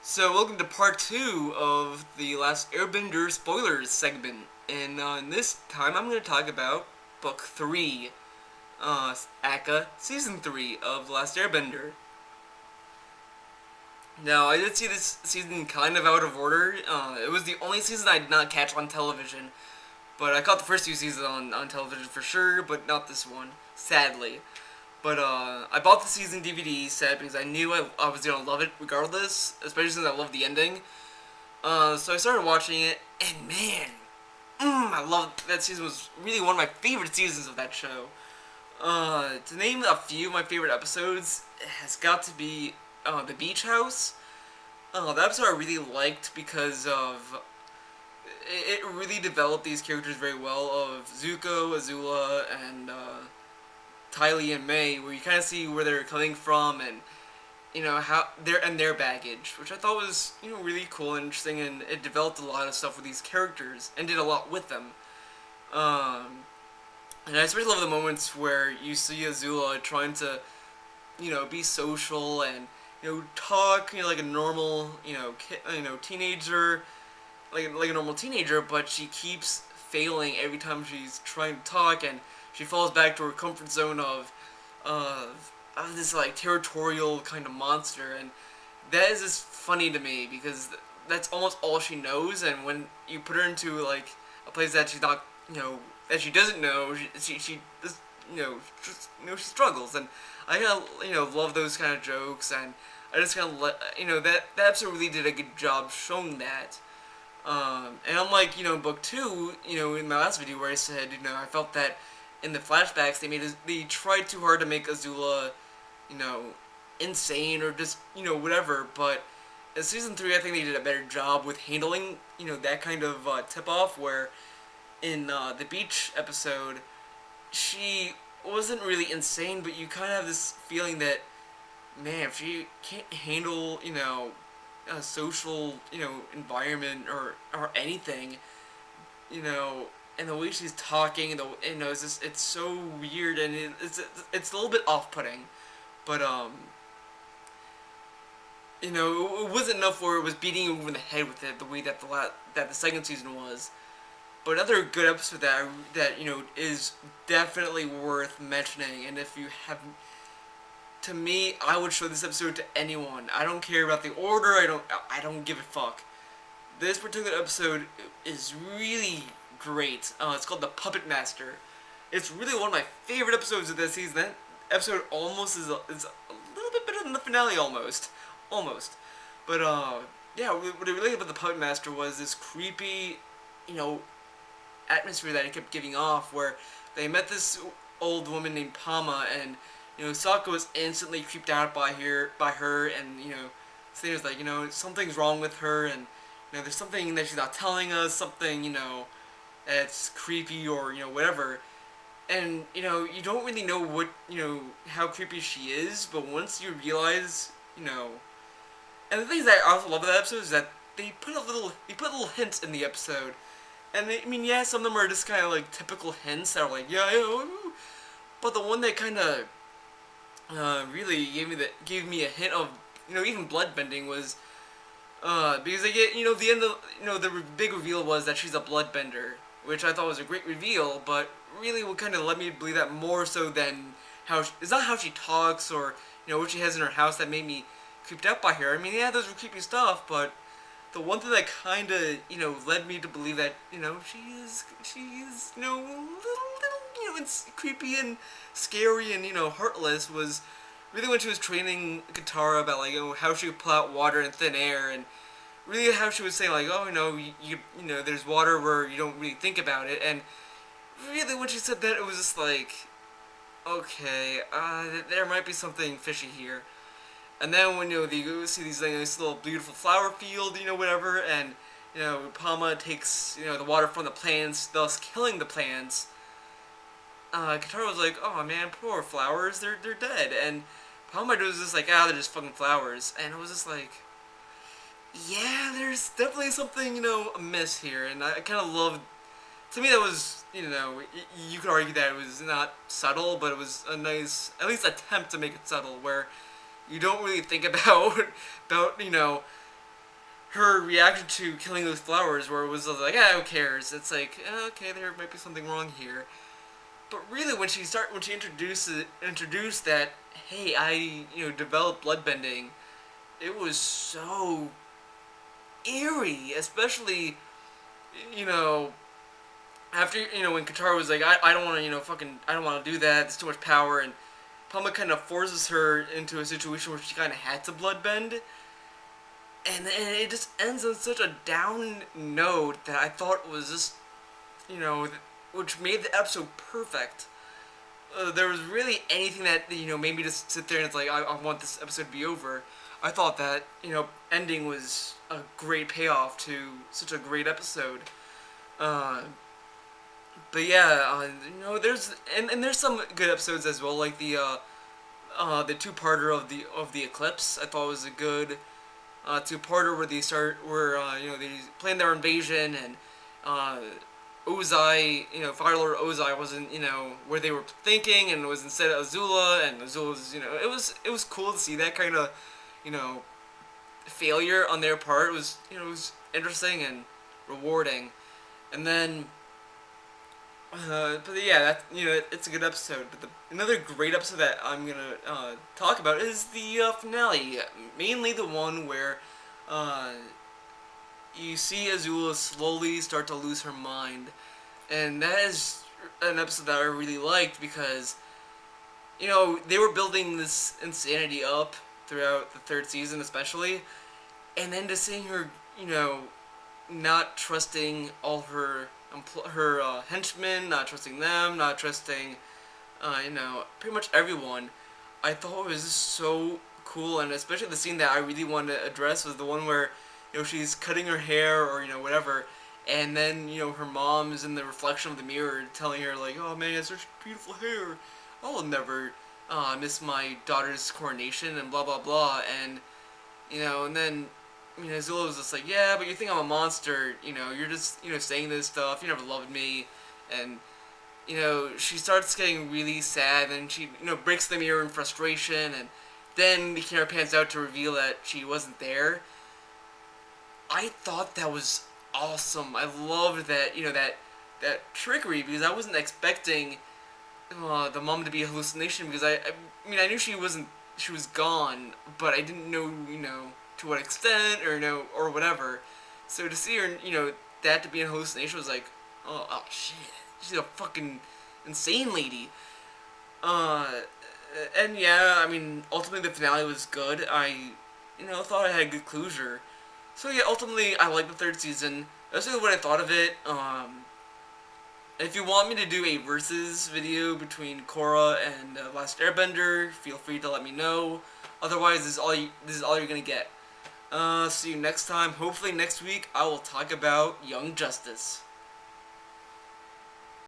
So welcome to part 2 of the last Airbender Spoilerz segment. And in this time I'm going to talk about book 3, aka season 3 of the last Airbender. Now, I did see this season kind of out of order. It was the only season I did not catch on television. But I caught the first 2 seasons on television for sure, but not this one, sadly. But I bought the season DVD set because I knew I was going to love it regardless, especially since I loved the ending. So I started watching it, and man, I loved that season. Was really one of my favorite seasons of that show. To name a few of my favorite episodes, it has got to be the Beach House. The episode I really liked because of it really developed these characters very well of Zuko, Azula, and Tylee and May, where you kind of see where they're coming from and how their baggage, which I thought was really cool and interesting, and it developed a lot of stuff with these characters and did a lot with them. And I especially love the moments where you see Azula trying to be social and talk like a normal teenager, like a normal teenager, but she keeps failing every time she's trying to talk, and she falls back to her comfort zone of this like territorial kind of monster, and that is just funny to me because that's almost all she knows. And when you put her into like a place that she's not, that she doesn't know, she just she struggles, and I kind of love those kind of jokes, and I just kind of that episode really did a good job showing that. And unlike book 2, in my last video where I said I felt that in the flashbacks they tried too hard to make Azula insane or just whatever, but in season 3 I think they did a better job with handling that kind of tip off, where in the beach episode she wasn't really insane, but you kind of have this feeling that, man, if she can't handle a social environment or anything, and the way she's talking, and it's so weird, and it's a little bit off-putting, but it wasn't enough where it was beating you over the head with it the way that the second season was. But another good episode that is definitely worth mentioning, and if you have, to me, I would show this episode to anyone. I don't care about the order. I don't give a fuck. This particular episode is really great. It's called The Puppet Master. It's really one of my favorite episodes of this season. That episode almost is a little bit better than the finale, almost. But yeah, what I really liked about The Puppet Master was this creepy, atmosphere that it kept giving off, where they met this old woman named Pama, and Sokka was instantly creeped out by her, and saying was like, something's wrong with her, and there's something that she's not telling us, something that's creepy or whatever, and you don't really know what how creepy she is, but once you realize and the things that I also love about that episode is that they put little hints in the episode. And I mean, yeah, some of them are just kind of like typical hints that are like, yeah, but the one that kind of really gave me a hint of even bloodbending was because they get the end of the big reveal was that she's a bloodbender, which I thought was a great reveal, but really what kind of led me to believe that more so than it's not how she talks or what she has in her house that made me creeped out by her. I mean, yeah, those were creepy stuff, but the one thing that kind of led me to believe that she is little it's creepy and scary and heartless was really when she was training Katara about like how she would pull out water in thin air, and really how she was saying like, oh you there's water where you don't really think about it, and really when she said that it was just like, okay, there might be something fishy here. And then when they go see these nice little beautiful flower field, whatever, and Palma takes the water from the plants, thus killing the plants. Katara was like, oh man, poor flowers, they're dead. And Palma was just like, they're just fucking flowers. And it was just like, yeah, there's definitely something amiss here. And I kind of loved. To me, that was you could argue that it was not subtle, but it was a nice, at least attempt to make it subtle, where you don't really think about her reaction to killing those flowers, where it was like, who cares? It's like, okay, there might be something wrong here. But really, when she introduced that, hey, I developed bloodbending, it was so eerie, especially after when Katara was like, I don't want to I don't want to do that. It's too much power, and Pama kind of forces her into a situation where she kind of had to bloodbend. And it just ends on such a down note that I thought was just, which made the episode perfect. There was really anything that, made me just sit there and it's like, I want this episode to be over. I thought that, ending was a great payoff to such a great episode. But yeah, there's there's some good episodes as well, like the two-parter of the Eclipse. I thought was a good two-parter where they planned their invasion, and Ozai, Fire Lord Ozai wasn't where they were thinking, and it was instead Azula, and Azula's it was cool to see that kind of failure on their part. It was interesting and rewarding, and then. But yeah, that it's a good episode. But another great episode that I'm gonna talk about is the finale, mainly the one where you see Azula slowly start to lose her mind, and that is an episode that I really liked because they were building this insanity up throughout the third season, especially, and then just seeing her not trusting all her henchmen, not trusting them, not trusting, pretty much everyone. I thought it was just so cool, and especially the scene that I really wanted to address was the one where, she's cutting her hair or, whatever, and then, her mom is in the reflection of the mirror telling her, like, oh man, you have such beautiful hair. I will never miss my daughter's coronation and blah, blah, blah, and, and then Azula was just like, yeah, but you think I'm a monster, you're just, saying this stuff, you never loved me, and, she starts getting really sad, and she, breaks the mirror in frustration, and then the camera pans out to reveal that she wasn't there. I thought that was awesome. I loved that, that trickery, because I wasn't expecting the mom to be a hallucination, because I knew she was gone, but I didn't know, to what extent, or whatever. So to see her, that to be a hallucination was like, oh shit, she's a fucking insane lady. And yeah, ultimately the finale was good. I, thought I had good closure. So yeah, ultimately I liked the third season. That's really what I thought of it. If you want me to do a versus video between Korra and Last Airbender, feel free to let me know. Otherwise, this is all you're gonna get. See you next time. Hopefully next week I will talk about Young Justice.